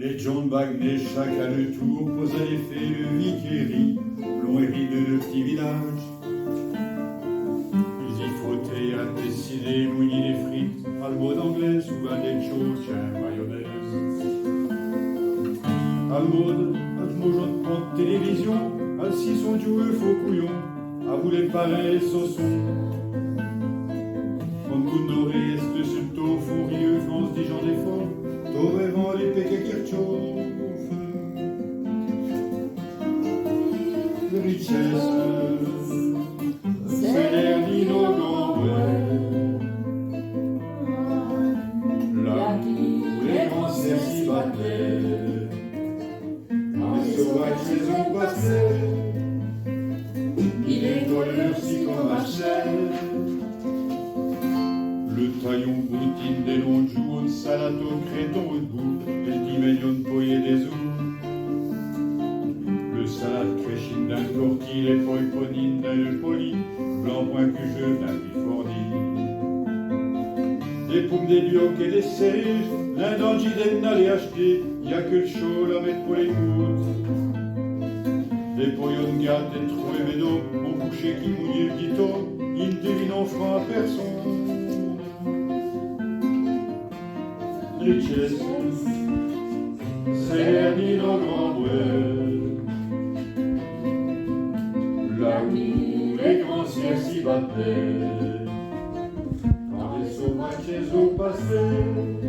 Les John Bagney, chacun le tour, posaient les fées, le Viquéry, long hérité de petits villages. Ils y frottaient à dessiner, mouiller les frites, à le mot d'anglais, souvent des chocs, mayonnaise. À le mode, à le mot jaune de télévision, à le sisson du faux couillon, à vous les pareils saucons. Comme vous n'aurez, est-ce que ce taux font rieux, France, Dijon des forts, t'aurais vendu les péquets qui réchauffent. La richesse, c'est l'air d'innocent. Là où les grands cerfs s'y battaient, les sauvages saisons passaient, il est voleur si qu'on marchait. Le taillon boutine des longs joues, de salade au créton au bout, et le dimenion de poyer des ous. Le salade créchine d'un corti, les poiponines d'un poli, blanc point cugeux d'un bifordi. Des poumes, des biocs et des seiges, l'un dans le gilet n'allait acheter, y a que le chaud la mettre pour les gouttes. Des poyons de gâte, des trous et médos, au boucher qui mouillait le guiton, ils ne devinent en franc à personne. Richesse, c'est l'air ni dans grand bruit, là où les grands ciels s'y battaient, quand les sauvages chez eux passaient.